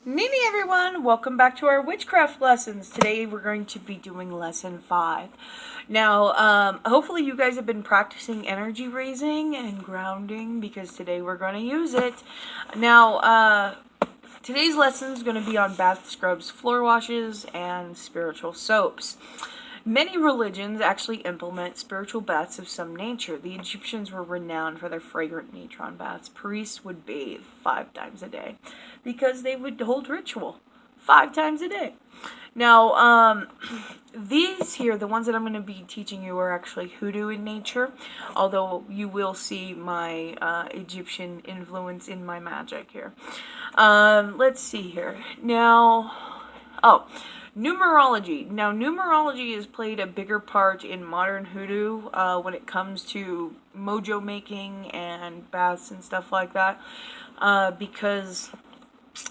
Nini everyone, welcome back to our witchcraft lessons. Today we're going to be doing lesson 5. Now, hopefully you guys have been practicing energy raising and grounding because today we're going to use it. Now, today's lesson is going to be on bath scrubs, floor washes, and spiritual soaps. Many religions actually implement spiritual baths of some nature. The Egyptians were renowned for their fragrant natron baths. Priests would bathe 5 times a day because they would hold ritual 5 times a day. Now, these here, the ones that I'm going to be teaching you, are actually hoodoo in nature, although you will see my Egyptian influence in my magic here. Let's see here. Now, numerology. Now, numerology has played a bigger part in modern hoodoo when it comes to mojo making and baths and stuff like that, because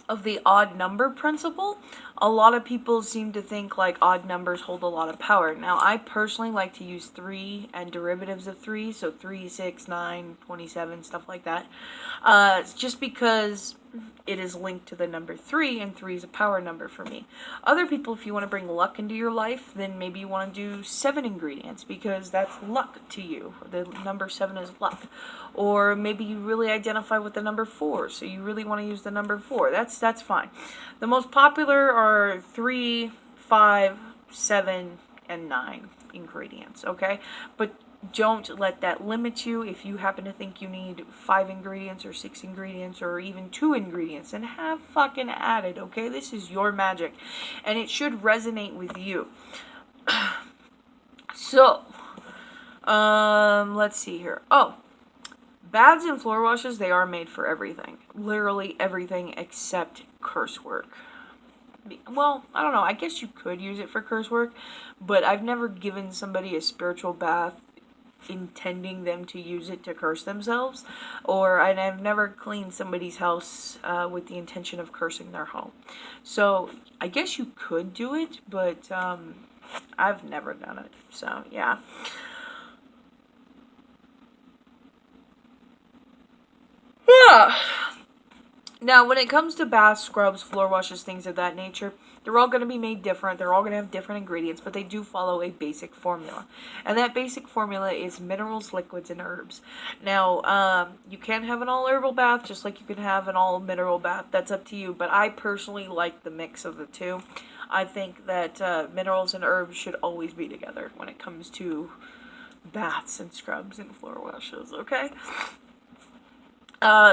of the odd number principle. A lot of people seem to think like odd numbers hold a lot of power. Now, I personally like to use 3 and derivatives of 3, so 3, 6, 9, 27, stuff like that. It's just because it is linked to the number 3, and 3 is a power number for me. Other people, if you want to bring luck into your life, then maybe you want to do 7 ingredients, because that's luck to you. The number 7 is luck. Or maybe you really identify with the number 4, so you really want to use the number 4. That's fine. The most popular are 3, 5, 7, and 9 ingredients, okay? But don't let that limit you. If you happen to think you need 5 ingredients or 6 ingredients or even 2 ingredients, then have fucking at it, okay? This is your magic, and it should resonate with you. So, let's see here. Baths and floor washes, they are made for everything. Literally everything except curse work. Well, I don't know. I guess you could use it for curse work, but I've never given somebody a spiritual bath intending them to use it to curse themselves, and I've never cleaned somebody's house with the intention of cursing their home. So I guess you could do it, but I've never done it. So yeah. Now, when it comes to baths, scrubs, floor washes, things of that nature, they're all going to be made different. They're all going to have different ingredients, but they do follow a basic formula. And that basic formula is minerals, liquids, and herbs. Now, you can have an all-herbal bath, just like you can have an all-mineral bath. That's up to you, but I personally like the mix of the two. I think that minerals and herbs should always be together when it comes to baths and scrubs and floor washes, okay?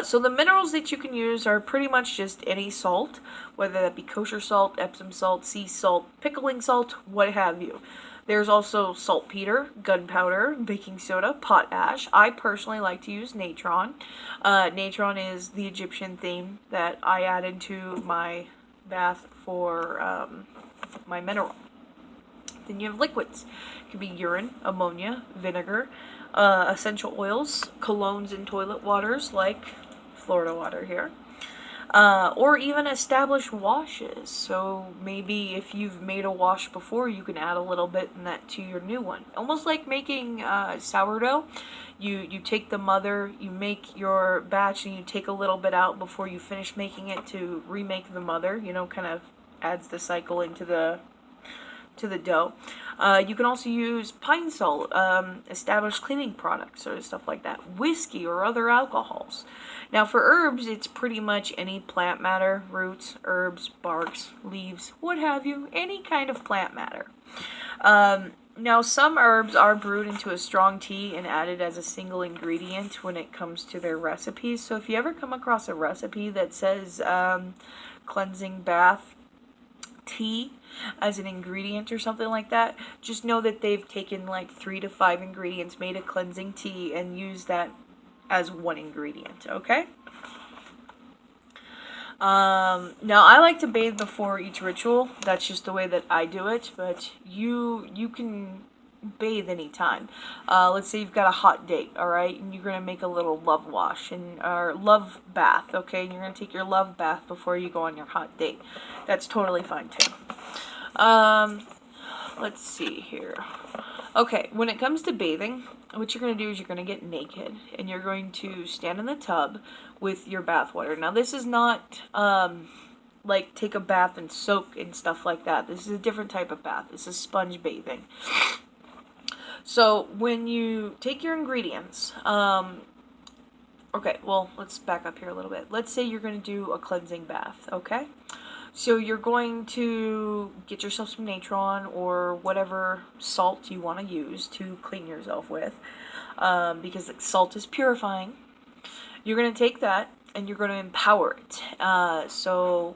So the minerals that you can use are pretty much just any salt, whether that be kosher salt, Epsom salt, sea salt, pickling salt, what have you. There's also saltpeter, gunpowder, baking soda, potash. I personally like to use natron. Natron is the Egyptian theme that I added to my bath for my mineral. Then you have liquids. It could be urine, ammonia, vinegar, essential oils, colognes, and toilet waters like Florida water here. Or even established washes. So maybe if you've made a wash before, you can add a little bit in that to your new one. Almost like making sourdough. You take the mother, you make your batch, and you take a little bit out before you finish making it to remake the mother. You know, kind of adds the cycle into the dough. You can also use pine salt, established cleaning products, or stuff like that. Whiskey or other alcohols. Now for herbs, it's pretty much any plant matter, roots, herbs, barks, leaves, what have you, any kind of plant matter. Now some herbs are brewed into a strong tea and added as a single ingredient when it comes to their recipes. So if you ever come across a recipe that says cleansing bath tea as an ingredient or something like that, just know that they've taken like 3 to 5 ingredients, made a cleansing tea, and used that as one ingredient, okay? Now I like to bathe before each ritual. That's just the way that I do it, but you can bathe anytime. Let's say you've got a hot date, alright, and you're going to make a little love wash, or love bath, okay? And you're going to take your love bath before you go on your hot date. That's totally fine too. Let's see here. Okay, when it comes to bathing, what you're going to do is you're going to get naked, and you're going to stand in the tub with your bath water. Now, this is not like take a bath and soak and stuff like that. This is a different type of bath. This is sponge bathing. So when you take your ingredients, okay, well, let's back up here a little bit. Let's say you're going to do a cleansing bath, okay? So you're going to get yourself some natron or whatever salt you want to use to clean yourself with, because salt is purifying. You're going to take that and you're going to empower it. So,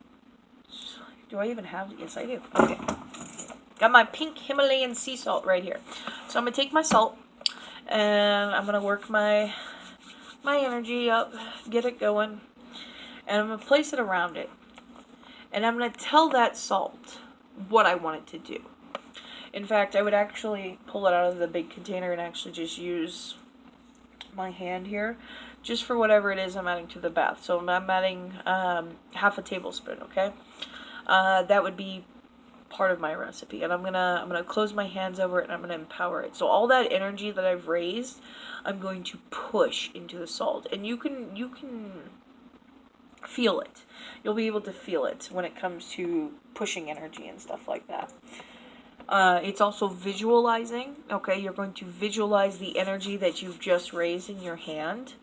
do I even have, yes I do, okay. Got my pink Himalayan sea salt right here. So I'm going to take my salt and I'm going to work my energy up, get it going, and I'm going to place it around it. And I'm going to tell that salt what I want it to do. In fact, I would actually pull it out of the big container and actually just use my hand here, just for whatever it is I'm adding to the bath. So I'm adding half a tablespoon, okay? That would be part of my recipe, and I'm gonna close my hands over it and I'm gonna empower it. So all that energy that I've raised, I'm going to push into the salt, and you can feel it. You'll be able to feel it when it comes to pushing energy and stuff like that. It's also visualizing. Okay, you're going to visualize the energy that you've just raised in your hand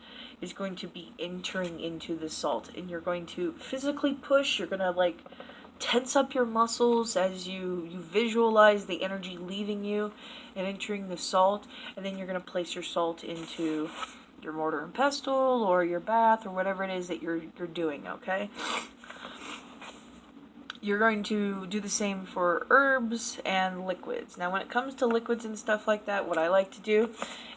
is going to be entering into the salt, and you're going to physically push. You're gonna like tense up your muscles as you visualize the energy leaving you and entering the salt, and then you're going to place your salt into your mortar and pestle or your bath or whatever it is that you're doing, okay? You're going to do the same for herbs and liquids. Now, when it comes to liquids and stuff like that, what I like to do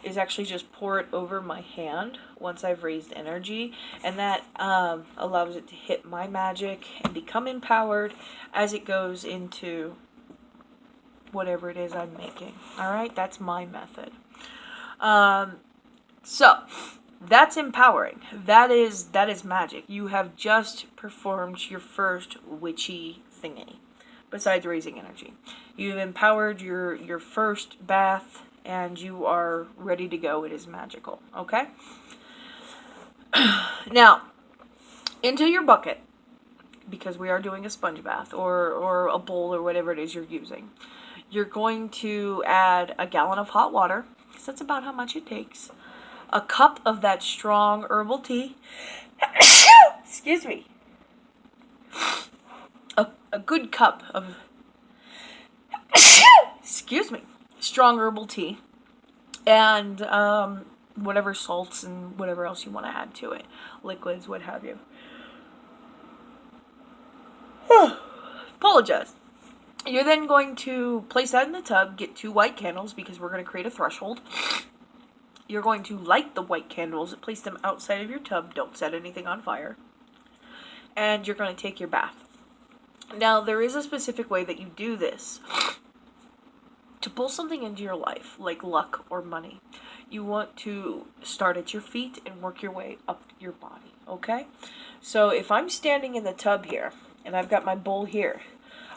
is actually just pour it over my hand once I've raised energy, and that allows it to hit my magic and become empowered as it goes into whatever it is I'm making. All right, that's my method. So that's empowering. That is magic. You have just performed your first witchy thingy, besides raising energy. You've empowered your first bath, and you are ready to go. It is magical. Okay? Now, into your bucket, because we are doing a sponge bath or a bowl or whatever it is you're using, you're going to add a gallon of hot water, because that's about how much it takes. A cup of that strong herbal tea. Excuse me. A good cup of excuse me, strong herbal tea, and whatever salts and whatever else you want to add to it, liquids, what have you. Apologize. You're then going to place that in the tub, get 2 white candles because we're going to create a threshold. You're going to light the white candles, place them outside of your tub, don't set anything on fire, and you're going to take your bath. Now, there is a specific way that you do this. To pull something into your life, like luck or money, you want to start at your feet and work your way up your body, okay? So if I'm standing in the tub here, and I've got my bowl here,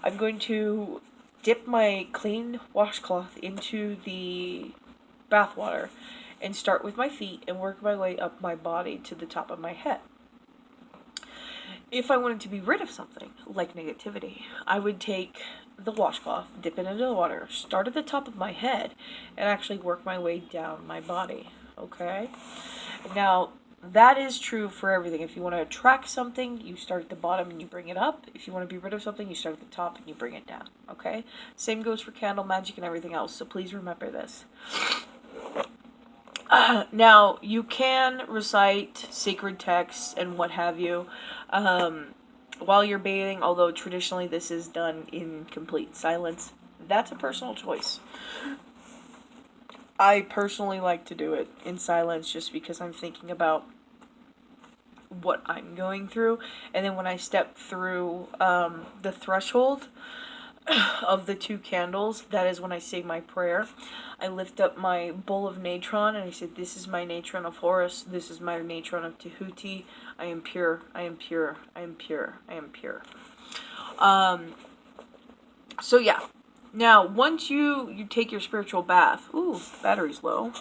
I'm going to dip my clean washcloth into the bath water and start with my feet and work my way up my body to the top of my head. If I wanted to be rid of something, like negativity, I would take the washcloth, dip it into the water, start at the top of my head, and actually work my way down my body, okay? Now, that is true for everything. If you want to attract something, you start at the bottom and you bring it up. If you want to be rid of something, you start at the top and you bring it down, okay? Same goes for candle magic and everything else, so please remember this. Now, you can recite sacred texts and what have you while you're bathing, although traditionally this is done in complete silence. That's a personal choice. I personally like to do it in silence just because I'm thinking about what I'm going through, and then when I step through the threshold of the 2 candles, that is when I say my prayer. I lift up my bowl of natron and I say, this is my natron of Horus, this is my natron of Tahuti, I am pure, I am pure, I am pure, I am pure. So yeah, now once you take your spiritual bath, ooh, battery's low.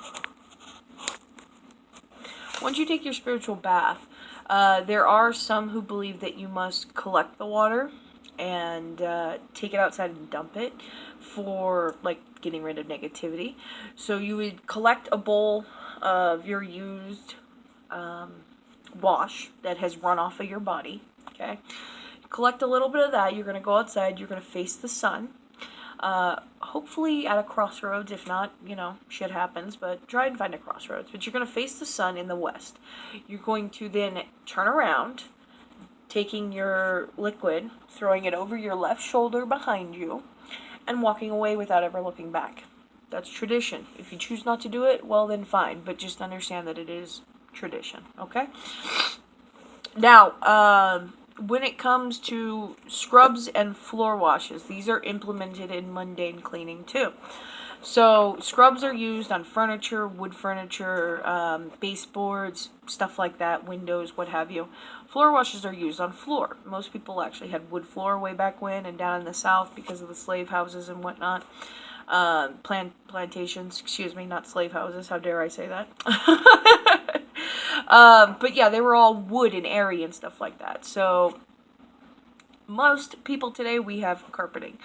Once you take your spiritual bath, There are some who believe that you must collect the water and take it outside and dump it for like getting rid of negativity. So you would collect a bowl of your used wash that has run off of your body. Okay, collect a little bit of that. You're gonna go outside. You're gonna face the sun. Hopefully at a crossroads. If not, shit happens, but try and find a crossroads. But you're going to face the sun in the west. You're going to then turn around, taking your liquid, throwing it over your left shoulder behind you, and walking away without ever looking back. That's tradition. If you choose not to do it, well then fine, but just understand that it is tradition, okay? Now, when it comes to scrubs and floor washes, these are implemented in mundane cleaning too. So scrubs are used on furniture, wood furniture, baseboards, stuff like that, windows, what have you. Floor washes are used on floor. Most people actually had wood floor way back when and down in the South because of the slave houses and whatnot. Plantations, excuse me, not slave houses, how dare I say that. But yeah, they were all wood and airy and stuff like that. So most people today, we have carpeting.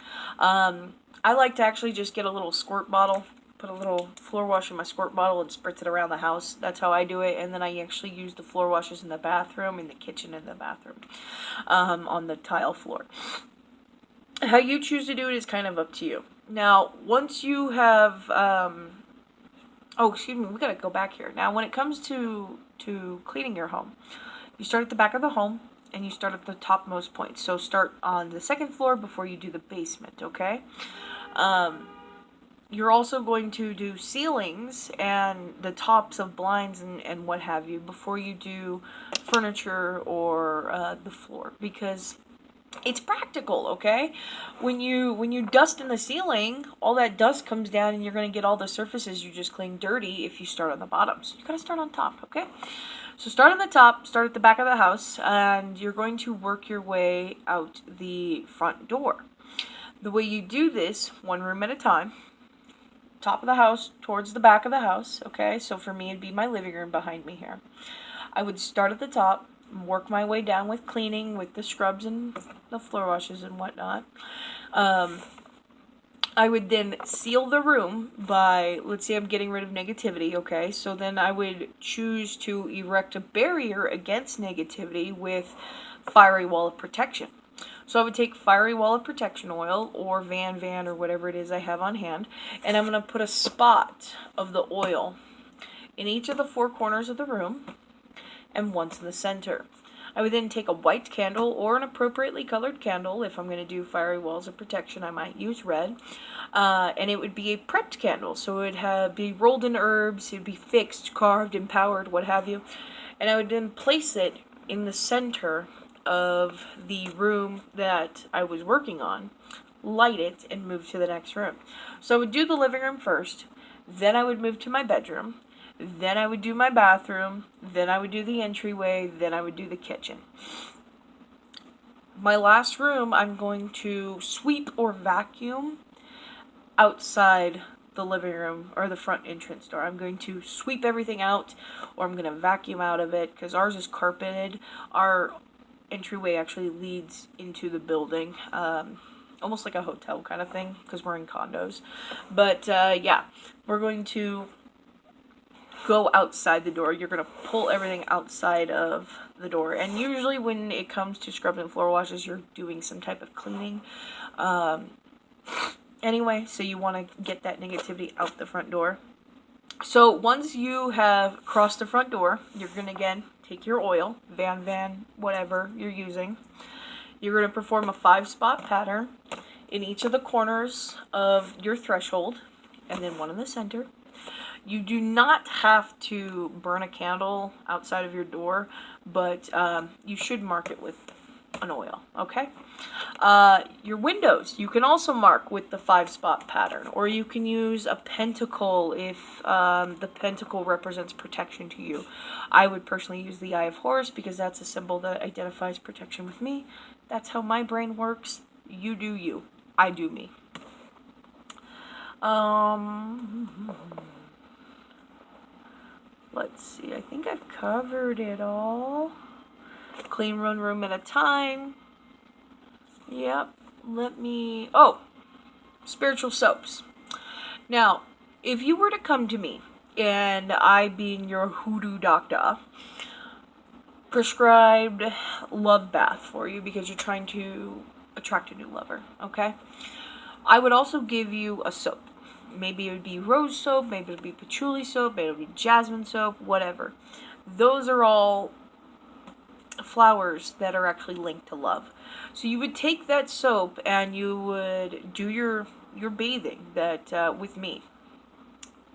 I like to actually just get a little squirt bottle, put a little floor wash in my squirt bottle and spritz it around the house. That's how I do it. And then I actually use the floor washes in the bathroom, in the kitchen, and the bathroom, on the tile floor. How you choose to do it is kind of up to you. Now, once you have, we gotta go back here. Now, when it comes to cleaning your home, you start at the back of the home, and you start at the topmost point. So start on the second floor before you do the basement, okay? You're also going to do ceilings and the tops of blinds and what have you before you do furniture or the floor, because it's practical, okay? When you dust in the ceiling, all that dust comes down and you're going to get all the surfaces you just cleaned dirty if you start on the bottom. So you got to start on top, okay? So start on the top, start at the back of the house, and you're going to work your way out the front door. The way you do this, one room at a time, top of the house towards the back of the house, okay? So for me, it'd be my living room behind me here. I would start at the top, work my way down with cleaning, with the scrubs and the floor washes and whatnot. I would then seal the room by, let's say I'm getting rid of negativity, okay? So then I would choose to erect a barrier against negativity with fiery wall of protection. So I would take fiery wall of protection oil or Van or whatever it is I have on hand, and I'm going to put a spot of the oil in each of the four corners of the room and once in the center. I would then take a white candle or an appropriately colored candle. If I'm going to do fiery walls of protection, I might use red. And it would be a prepped candle. So it would be rolled in herbs, it would be fixed, carved, empowered, what have you. And I would then place it in the center of the room that I was working on, light it, and move to the next room. So I would do the living room first, then I would move to my bedroom, then I would do my bathroom, then I would do the entryway, then I would do the kitchen. My last room, I'm going to sweep or vacuum outside the living room or the front entrance door. I'm going to sweep everything out, or I'm going to vacuum out of it, because ours is carpeted. Our entryway actually leads into the building, almost like a hotel kind of thing, because we're in condos. But yeah, we're going to go outside the door. You're going to pull everything outside of the door. And usually when it comes to scrubs and floor washes, you're doing some type of cleaning. Anyway, so you want to get that negativity out the front door. So once you have crossed the front door, you're going to, again, take your oil, Van, whatever you're using. You're going to perform a 5-spot pattern in each of the corners of your threshold, and then one in the center. You do not have to burn a candle outside of your door, but you should mark it with an oil, okay? Your windows, you can also mark with the 5-spot pattern, or you can use a pentacle if the pentacle represents protection to you. I would personally use the Eye of Horus because that's a symbol that identifies protection with me. That's how my brain works. You do you. I do me. Let's see, I think I've covered it all. Clean one room at a time. Yep. Oh, spiritual soaps. Now, if you were to come to me, and I, being your hoodoo doctor, prescribed love bath for you because you're trying to attract a new lover, okay? I would also give you a soap. Maybe it would be rose soap, maybe it would be patchouli soap, maybe it would be jasmine soap, whatever. Those are all flowers that are actually linked to love. So you would take that soap and you would do your bathing that with me.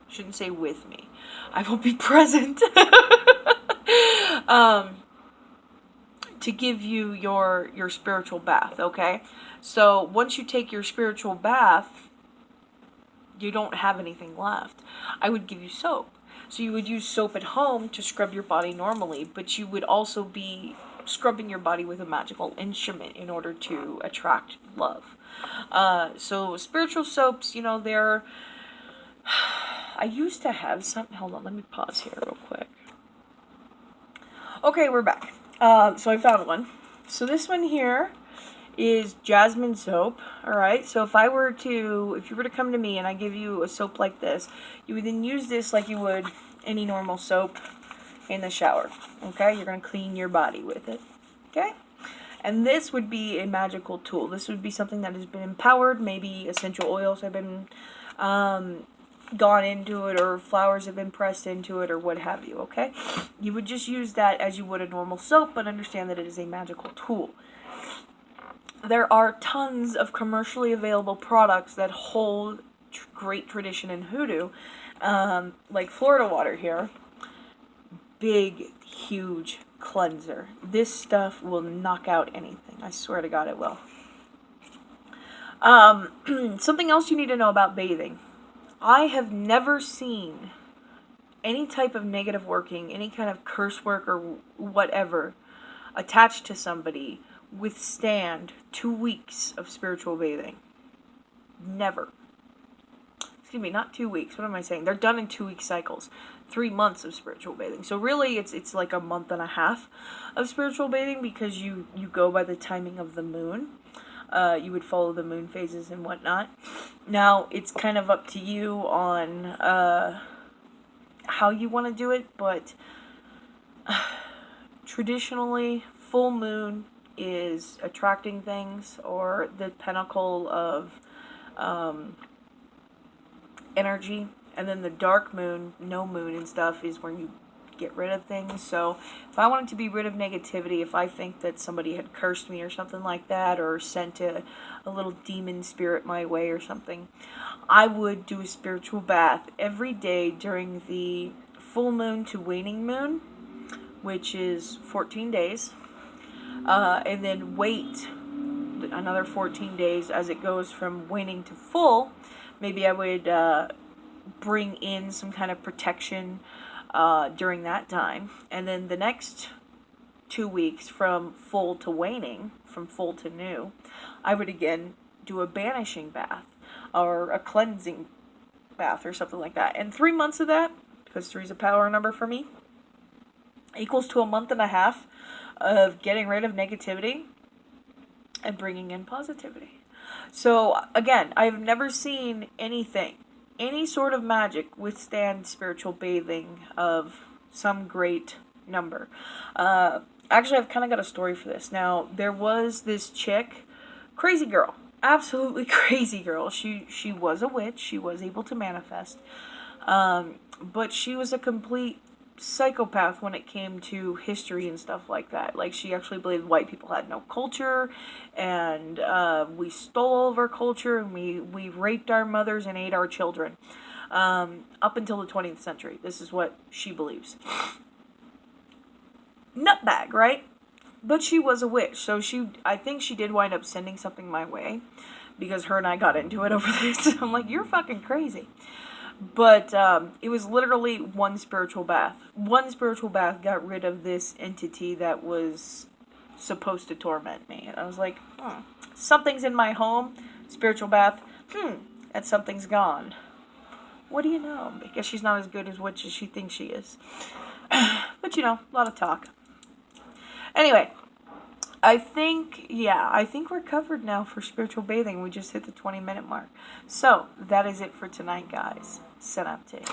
Shouldn't say with me. I will be present. To give you your spiritual bath, okay? So once you take your spiritual bath, you don't have anything left. I would give you soap. So you would use soap at home to scrub your body normally, but you would also be scrubbing your body with a magical instrument in order to attract love. So spiritual soaps, they're... I used to have some... Hold on, let me pause here real quick. Okay, we're back. So I found one. So this one here is jasmine soap. Alright, so if you were to come to me and I give you a soap like this, you would then use this like you would any normal soap in the shower. Okay, you're going to clean your body with it. Okay? And this would be a magical tool. This would be something that has been empowered. Maybe essential oils have been gone into it, or flowers have been pressed into it, or what have you, okay? You would just use that as you would a normal soap, but understand that it is a magical tool. There are tons of commercially available products that hold great tradition in hoodoo, like Florida water here. Big, huge cleanser. This stuff will knock out anything. I swear to God it will. Something else you need to know about bathing. I have never seen any type of negative working, any kind of curse work or whatever attached to somebody withstand 2 weeks of spiritual bathing. Never. Excuse me, not 2 weeks. What am I saying? They're done in 2-week cycles. 3 months of spiritual bathing. So really it's like a month and a half of spiritual bathing, because you go by the timing of the moon. You would follow the moon phases and whatnot. Now, it's kind of up to you on how you want to do it, but traditionally, full moon is attracting things, or the pinnacle of energy, and then the dark moon, no moon and stuff, is where you get rid of things. So if I wanted to be rid of negativity, if I think that somebody had cursed me or something like that, or sent a little demon spirit my way or something, I would do a spiritual bath every day during the full moon to waning moon, which is 14 days, and then wait another 14 days as it goes from waning to full. Maybe I would bring in some kind of protection during that time, and then the next 2 weeks from full to waning, from full to new, I would again do a banishing bath or a cleansing bath or something like that. And 3 months of that, because 3 is a power number for me, equals to a month and a half of getting rid of negativity and bringing in positivity. So again, I've never seen any sort of magic withstand spiritual bathing of some great number. Actually, I've kind of got a story for this. Now, there was this chick, crazy girl, absolutely crazy girl. She was a witch. She was able to manifest. But she was a complete psychopath when it came to history and stuff like that. Like, she actually believed white people had no culture, and we stole all of our culture, and we raped our mothers and ate our children up until the 20th century. This is what she believes. Nutbag, right? But she was a witch, so I think she did wind up sending something my way, because her and I got into it over this. I'm like, you're fucking crazy. But it was literally one spiritual bath. One spiritual bath got rid of this entity that was supposed to torment me. And I was like, something's in my home. Spiritual bath. That something's gone. What do you know? I guess she's not as good as witch as she thinks she is. But a lot of talk. Anyway, I think we're covered now for spiritual bathing. We just hit the 20-minute mark. So, that is it for tonight, guys. Synapte.